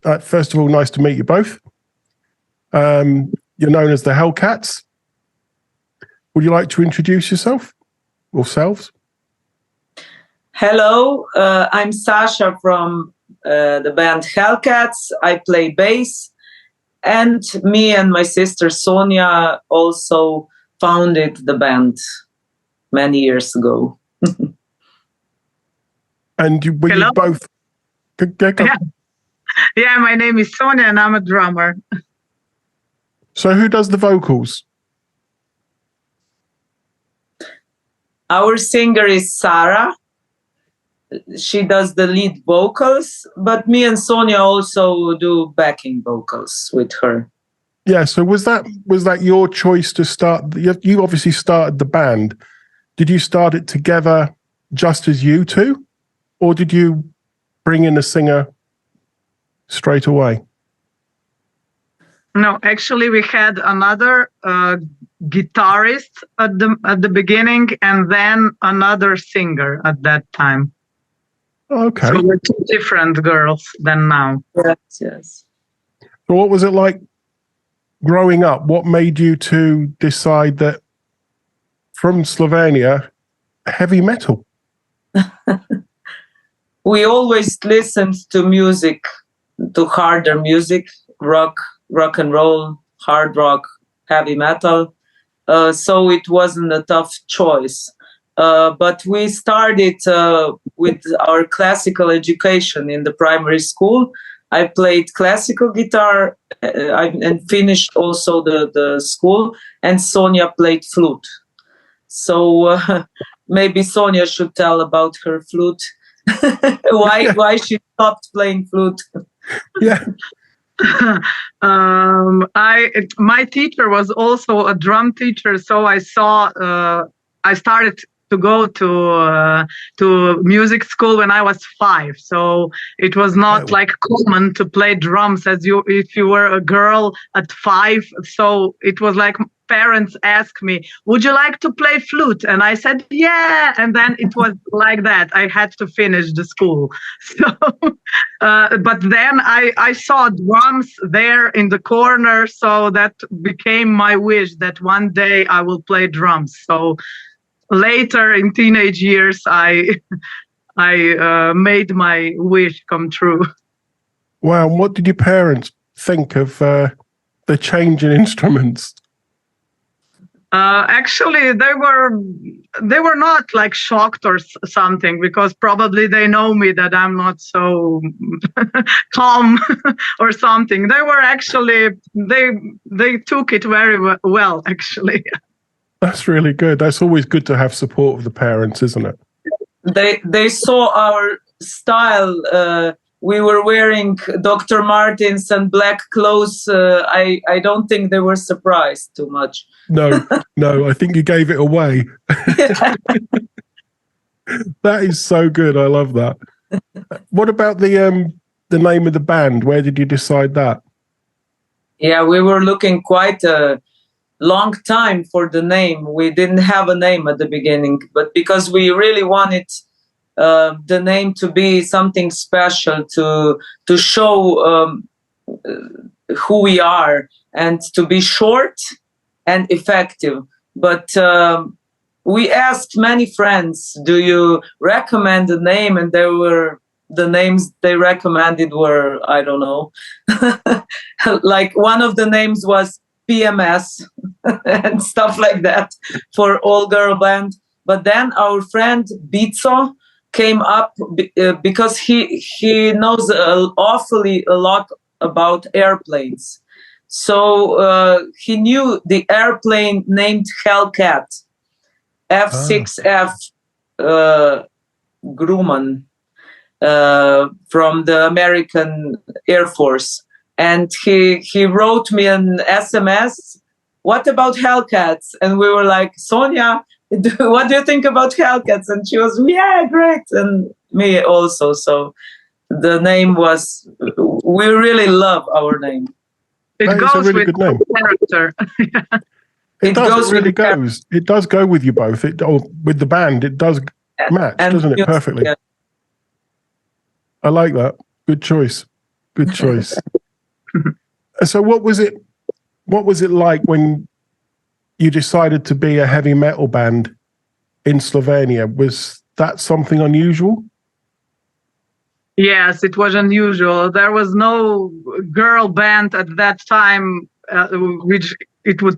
First of all, nice to meet you both. You're known as the Hellcats. Would you like to introduce yourself or selves? Hello, I'm Sasha from the band Hellcats. I play bass, and me and my sister Sonia also founded the band many years ago. And you both... Yeah, my name is Sonia and I'm a drummer. So who does the vocals? Our singer is Sarah. She does the lead vocals, but me and Sonia also do backing vocals with her. Yeah, so was that your choice to start? You obviously started the band. Did you start it together just as you two? Or did you bring in a singer straight away? No, actually we had another guitarist at the beginning and then another singer at that time. Okay. So we're two different girls than now. Yes. So what was it like growing up? What made you two decide that from Slovenia, heavy metal? We always listened to music, to harder music, rock and roll, hard rock, heavy metal. So it wasn't a tough choice. But we started with our classical education in the primary school. I played classical guitar and finished also the school, and Sonia played flute. So maybe Sonia should tell about her flute. why she stopped playing flute. Yeah. My teacher was also a drum teacher, so I started to go to music school when I was 5. So it was not like common to play drums if you were a girl at 5. So it was like parents asked me, "Would you like to play flute?" And I said, "Yeah." And then it was like that. I had to finish the school. So, but then I saw drums there in the corner, so that became my wish that one day I will play drums. So later in teenage years, I made my wish come true. Wow. What did your parents think of the change in instruments? Actually, they were not like shocked or something, because probably they know me that I'm not so calm or something. They were actually they took it very well actually. That's really good. That's always good to have support of the parents, isn't it? They saw our style. We were wearing Dr. Martens and black clothes. I don't think they were surprised too much. No, I think you gave it away. That is so good. I love that. What about the name of the band? Where did you decide that? Yeah, we were looking quite a long time for the name. We didn't have a name at the beginning, but because we really wanted the name to be something special, to show who we are, and to be short and effective. But we asked many friends, "Do you recommend a name?" And the names they recommended were, I don't know, like one of the names was PMS and stuff like that for all-girl band. But then our friend Bico came up because he knows awfully a lot about airplanes. So he knew the airplane named Hellcat, F6F Grumman from the American Air Force. And he wrote me an SMS, "What about Hellcats?" And we were like, "Sonia, what do you think about Hellcats?" And she was, "Yeah, great." And me also. So the name was, we really love our name. It goes with the character. It does go with you both. With the band, it does match, doesn't it, perfectly? Yeah. I like that. Good choice. Good choice. So what was it like when you decided to be a heavy metal band in Slovenia? Was that something unusual? Yes, it was unusual. There was no girl band at that time, which it was.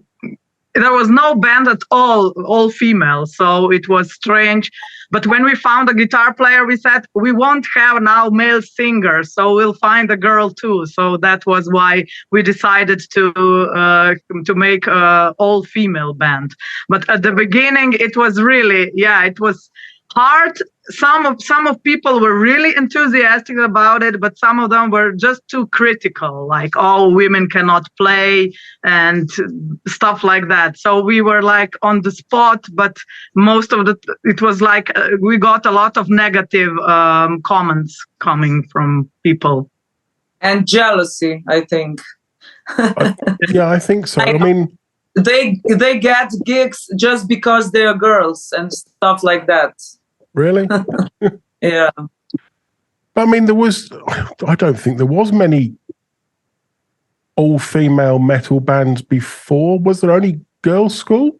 There was no band at all female, so it was strange. But when we found a guitar player, we said we won't have now male singers, so we'll find a girl too. So that was why we decided to make a all female band. But at the beginning, it was really, it was hard. Some of people were really enthusiastic about it, but some of them were just too critical, like, oh, women cannot play and stuff like that. So we were like on the spot, but most of it was like we got a lot of negative comments coming from people. And jealousy, I think. Yeah, I think so. I mean, they get gigs just because they're girls and stuff like that. Really? Yeah. I mean, I don't think there was many all-female metal bands before. Was there only Girls' School?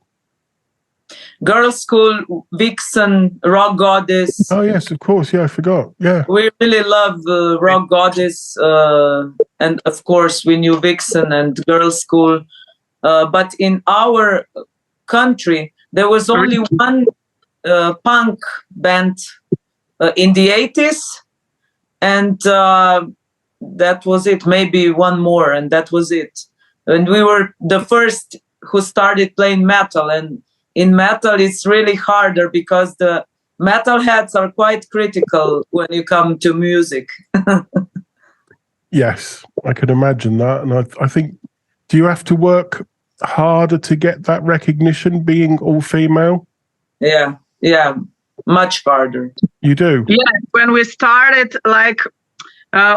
Girls' School, Vixen, Rock Goddess. Oh, yes, of course. Yeah, I forgot. Yeah. We really love Rock Goddess. And of course, we knew Vixen and Girls' School. But in our country, there was only one punk band in the 80s, and that was it. Maybe one more, and that was it. And we were the first who started playing metal, and in metal it's really harder because the metalheads are quite critical when you come to music. Yes, I can imagine that. And I think, do you have to work harder to get that recognition being all female? Yeah, much harder. You do? Yeah, when we started, like,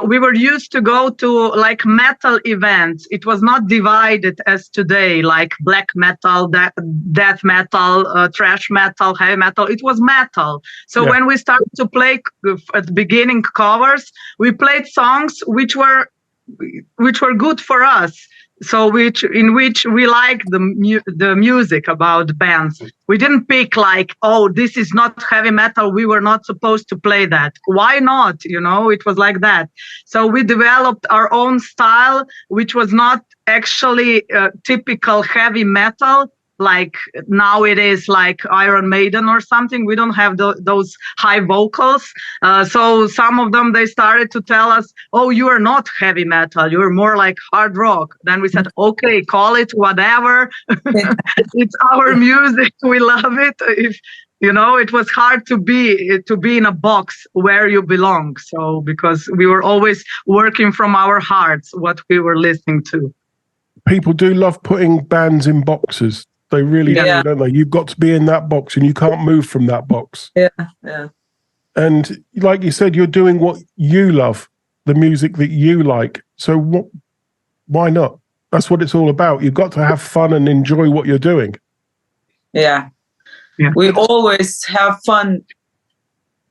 we were used to go to like metal events. It was not divided as today, like black metal, death metal, thrash metal, heavy metal. It was metal. So when we started to play at the beginning covers, we played songs which were good for us. So in which we liked the music about bands. We didn't pick like, oh, this is not heavy metal, we were not supposed to play that. Why not? It was like that. So we developed our own style, which was not actually typical heavy metal, like now it is like Iron Maiden or something. We don't have those high vocals. So some of them, they started to tell us, oh, you are not heavy metal, you're more like hard rock. Then we said, okay, call it whatever. It's our music, we love it. It was hard to be in a box where you belong. So because we were always working from our hearts, what we were listening to. People do love putting bands in boxes. They really do, don't they? You've got to be in that box and you can't move from that box. Yeah. And like you said, you're doing what you love, the music that you like. So why not? That's what it's all about. You've got to have fun and enjoy what you're doing. Yeah. We always have fun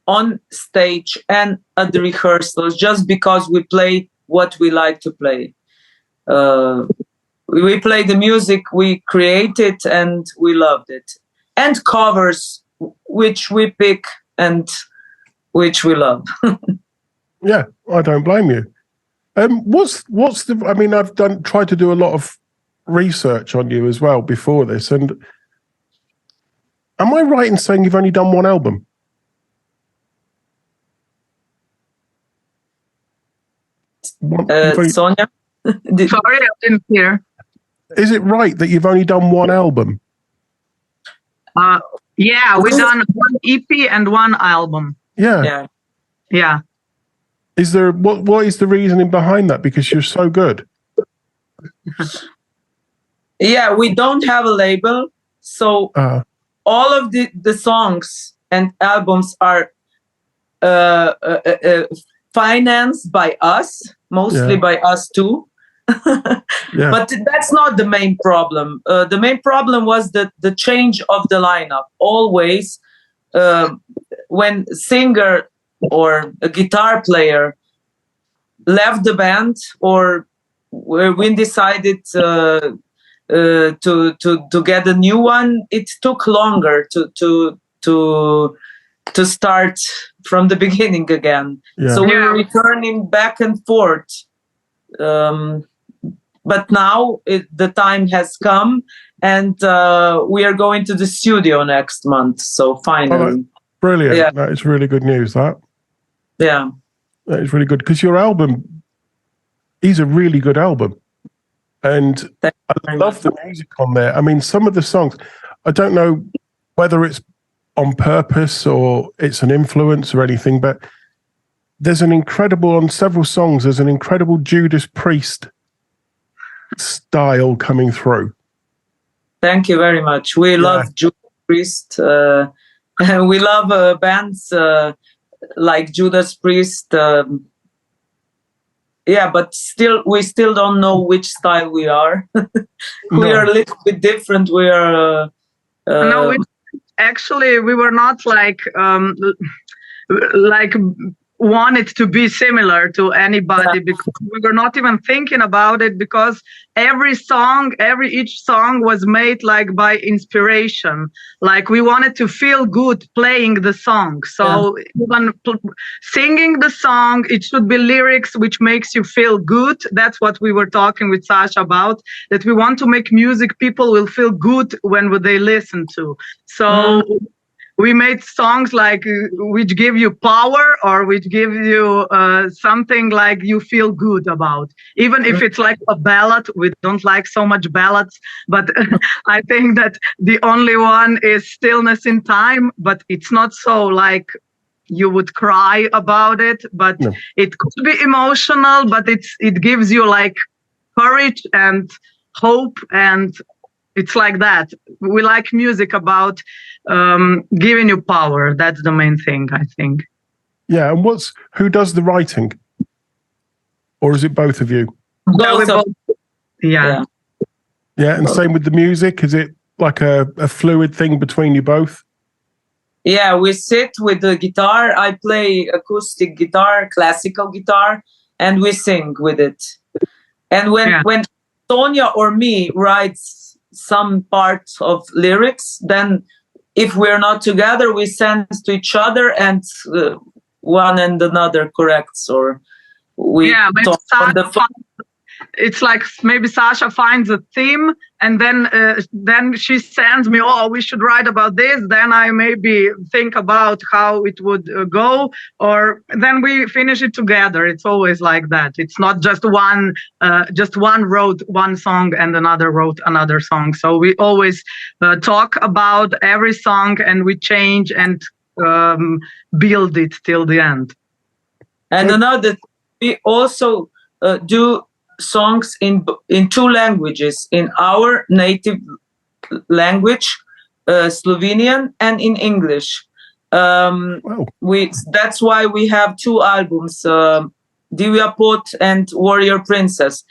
on stage and at the rehearsals just because we play what we like to play. We play the music we created and we loved it. And covers, which we pick and which we love. Yeah, I don't blame you. What's the? I mean, I've tried to do a lot of research on you as well before this, and am I right in saying you've only done one album? Sonia? Sorry, I didn't hear. Is it right that you've only done one album? Yeah, we've done one EP and one album. Yeah. Is there what is the reasoning behind that? Because you're so good. Yeah, we don't have a label, so all of the songs and albums are financed by us, mostly by us too. But that's not the main problem. The main problem was the change of the lineup. Always, when a singer or a guitar player left the band or we decided to get a new one, it took longer to start from the beginning again. Yeah. So we were returning back and forth. But now the time has come, and we are going to the studio next month. So finally. Brilliant. Yeah. That is really good news, that. Yeah. That is really good, because your album is a really good album. And I love the music on there. I mean, some of the songs, I don't know whether it's on purpose or it's an influence or anything, but there's on several songs, there's an incredible Judas Priest style coming through. Thank you very much. We love Judas Priest. And we love bands like Judas Priest. But we still don't know which style we are. We are a little bit different. We are. No, actually, we were not like wanted to be similar to anybody, because we were not even thinking about it, because each song was made like by inspiration. Like we wanted to feel good playing the song. So even singing the song, it should be lyrics which makes you feel good. That's what we were talking with Sasha about, that we want to make music people will feel good when they listen to. So we made songs like which give you power, or which give you something like you feel good about. Even if it's like a ballad, we don't like so much ballads, but I think that the only one is Stillness in Time, but it's not so like you would cry about it, but it could be emotional, but it gives you like courage and hope, and it's like that. We like music about giving you power. That's the main thing, I think. Yeah, and who does the writing? Or is it both of you? Both. Yeah, and same with the music? Is it like a fluid thing between you both? Yeah, we sit with the guitar. I play acoustic guitar, classical guitar, and we sing with it. And when Sonia or me writes some parts of lyrics, then if we're not together, we send to each other, and one and another corrects, or we talk on the phone. It's like maybe Sasha finds a theme, and then she sends me, we should write about this. Then I maybe think about how it would go, or then we finish it together. It's always like that. It's not just one wrote one song and another wrote another song. So we always talk about every song, and we change and build it till the end. And another, we also do songs in two languages, in our native language, Slovenian, and in English. That's why we have two albums, Divya Pot and Warrior Princess.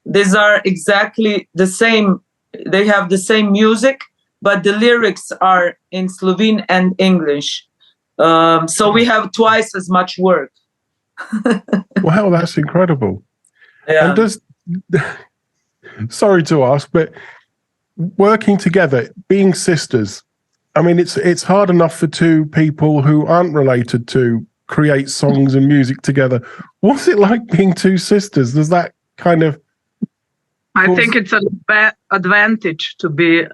These are exactly the same. They have the same music, but the lyrics are in Slovene and English. So we have twice as much work. Wow, that's incredible. Yeah. And sorry to ask, but working together, being sisters, I mean, it's hard enough for two people who aren't related to create songs and music together. What's it like being two sisters? Does that kind of... I think it's an advantage to be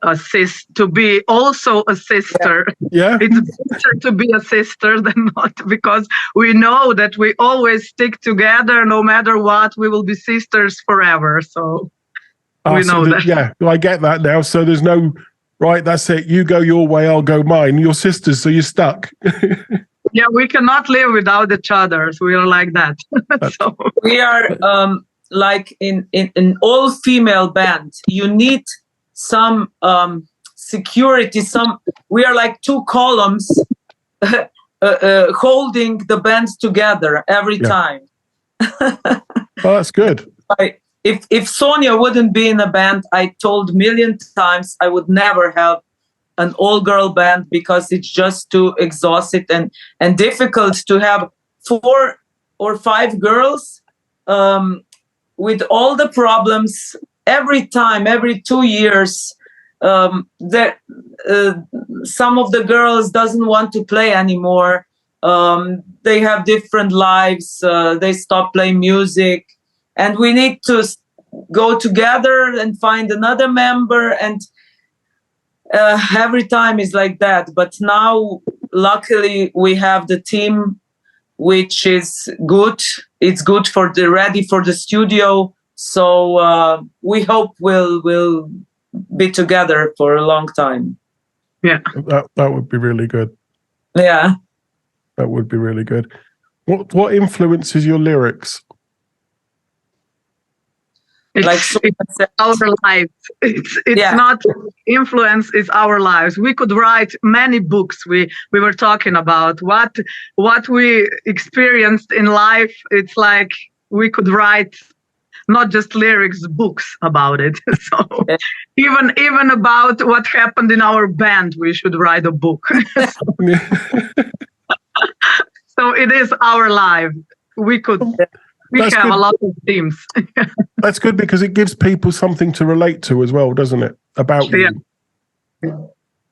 to be also a sister. Yeah. It's better to be a sister than not, because we know that we always stick together no matter what. We will be sisters forever. So we know that. Yeah, I get that now. So there's no, right, that's it. You go your way, I'll go mine. You're sisters, so you're stuck. Yeah, we cannot live without each other. So we are like that. So we are... like in all-female band, you need some security. We are like two columns holding the band together every time. Well, that's good. If Sonia wouldn't be in a band, I told a million times I would never have an all-girl band, because it's just too exhausted and difficult to have 4 or 5 girls with all the problems, every time, every 2 years, that some of the girls doesn't want to play anymore. They have different lives. They stop playing music, and we need to go together and find another member. And every time is like that. But now, luckily, we have the team, which is good. It's good for ready for the studio. So we hope we'll be together for a long time. Yeah, That would be really good. Yeah. That would be really good. What influences your lyrics? it's our lives. It's not influence, it's our lives. We could write many books. We were talking about what we experienced in life. It's like we could write not just lyrics, books about it. So even about what happened in our band, we should write a book. So it is our life. We That's have good. a lot of themes. That's good because it gives people something to relate to as well, doesn't it? About you. Yeah.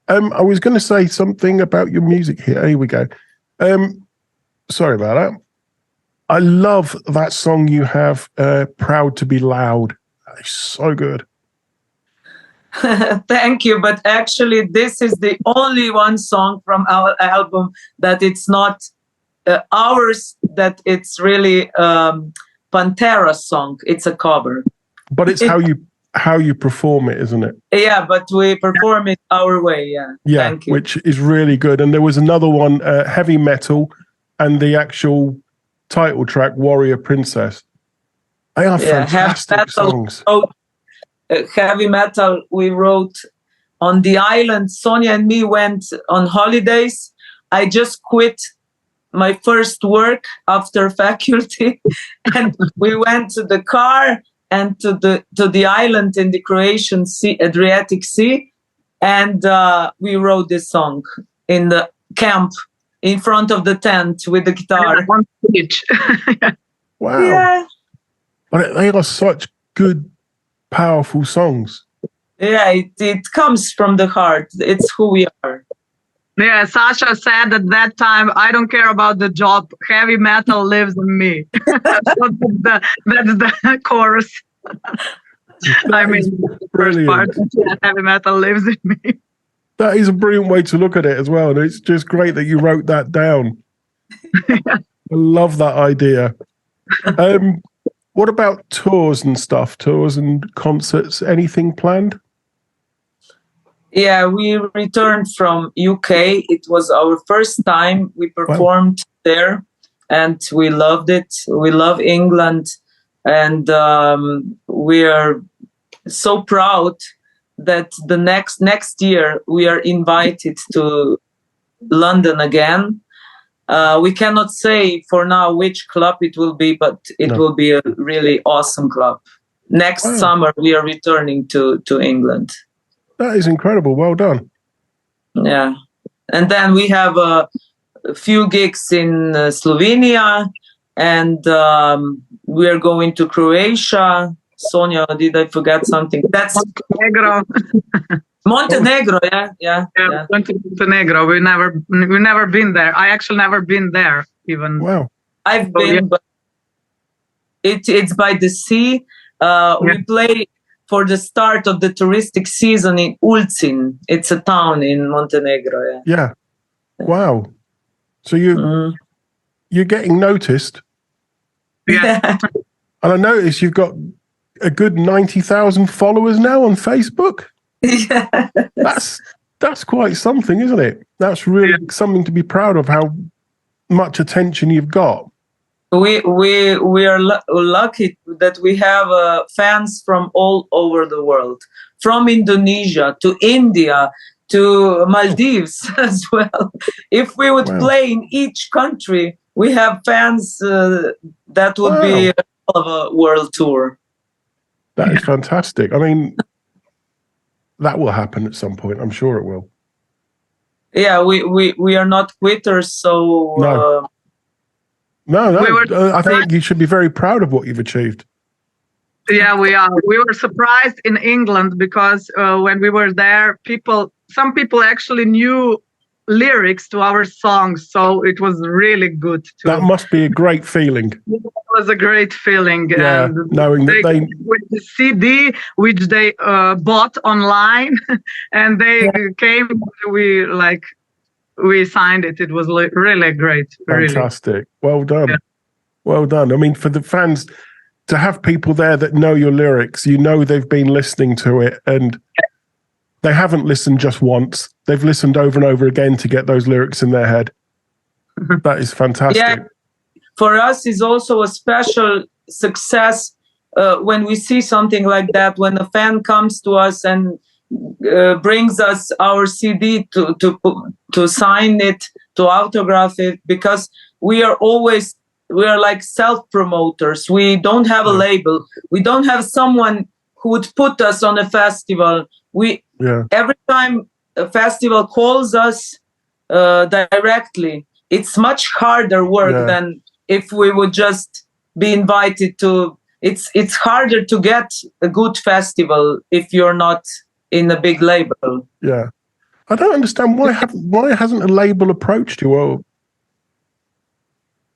I was going to say something about your music here. Here we go. Sorry about that. I love that song you have, Proud to Be Loud. It's so good. Thank you. But actually, this is the only one song from our album that it's not ours, that it's really Pantera's song. It's a cover. But it's how you perform it, isn't it? Yeah, but we perform it our way. Yeah. Yeah, Thank you. which is really good. And there was another one, Heavy Metal, and the actual title track, Warrior Princess. They are fantastic songs. Heavy Metal we wrote on the island. Sonia and me went on holidays. I just quit my first work after faculty, and we went to the car and to the island in the Croatian Sea, Adriatic Sea, and we wrote this song in the camp in front of the tent with the guitar. Wow. Yeah. But they are such good, powerful songs. Yeah, it comes from the heart. It's who we are. Yeah, Sasha said at that time, I don't care about the job. Heavy metal lives in me. that's the chorus. I mean, the first part, heavy metal lives in me. That is a brilliant way to look at it as well. And it's just great that you wrote that down. I love that idea. What about tours and stuff? Tours and concerts? Anything planned? Yeah, we returned from UK. It was our first time we performed there, and we loved it. We love England, and we are so proud that the next year we are invited to London again. We cannot say for now which club it will be, but it will be a really awesome club. Next summer we are returning to England. That is incredible. Well done. Yeah. And then we have a few gigs in Slovenia, and we are going to Croatia. Sonia, did I forget something? That's Montenegro. Montenegro, yeah. Montenegro. We never been there. I actually never been there even. Wow. I've been, but it's by the sea. We play for the start of the touristic season in Ulcin. It's a town in Montenegro. Yeah. Wow. So you're getting noticed. Yeah. And I notice you've got a good 90,000 followers now on Facebook. Yeah. That's quite something, isn't it? That's really something to be proud of, how much attention you've got. We are lucky that we have fans from all over the world, from Indonesia to India to Maldives as well. If we would play in each country, we have fans. That would be a hell of a world tour. That is fantastic. I mean, that will happen at some point. I'm sure it will. Yeah, we are not quitters, so No, We were I think you should be very proud of what you've achieved. Yeah, we are. We were surprised in England because when we were there, some people actually knew lyrics to our songs, so it was really good too. That must be a great feeling. It was a great feeling, Yeah, and knowing that they with the CD which they bought online, and they came. We signed it. It was really great. fantastic. Really. Well done. Yeah. Well done. I mean, for the fans to have people there that know your lyrics, you know they've been listening to it, and they haven't listened just once. They've listened over and over again to get those lyrics in their head. That is fantastic. Yeah, for us, it's also a special success when we see something like that. When a fan comes to us and brings us our CD to sign it, to autograph it, because we are like self-promoters. We don't have a label. We don't have someone who would put us on a festival. Every time a festival calls us directly, it's much harder work than if we would just be invited to. It's harder to get a good festival if you're not in a big label. Yeah, I don't understand why hasn't a label approached you? Well,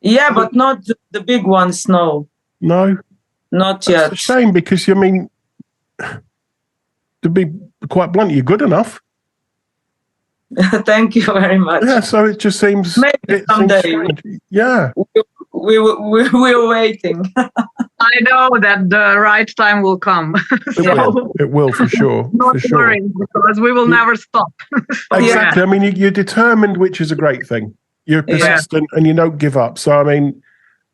yeah, but not the big ones. No, not yet. It's a shame because I mean, to be quite blunt, you're good enough. Thank you very much. Yeah, so it just seems maybe someday. Yeah, we're waiting. I know that the right time will come. It will for sure. Not for sure. worrying, because we will never stop. Exactly. I mean, you're determined, which is a great thing. You're persistent and you don't give up. So I mean,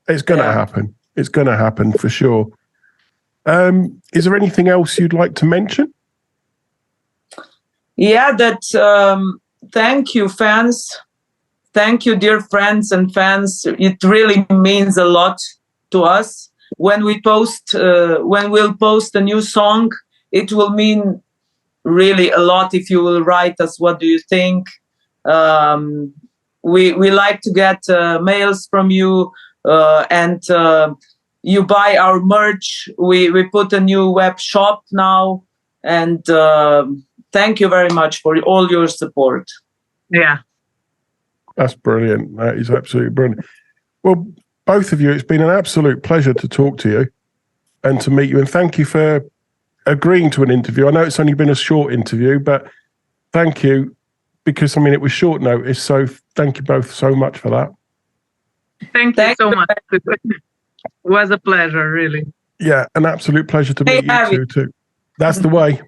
it's going to happen. It's going to happen for sure. Is there anything else you'd like to mention? Yeah, thank you, fans. Thank you, dear friends and fans. It really means a lot to us. When we'll post a new song, it will mean really a lot if you will write us what do you think. We like to get mails from you, and you buy our merch. We put a new web shop now, and thank you very much for all your support. Yeah. That's brilliant. That is absolutely brilliant. Well, both of you, it's been an absolute pleasure to talk to you and to meet you. And thank you for agreeing to an interview. I know it's only been a short interview, but thank you, because, I mean, it was short notice. So thank you both so much for that. Thank you so much. It was a pleasure, really. Yeah, an absolute pleasure to meet you two too. That's the way.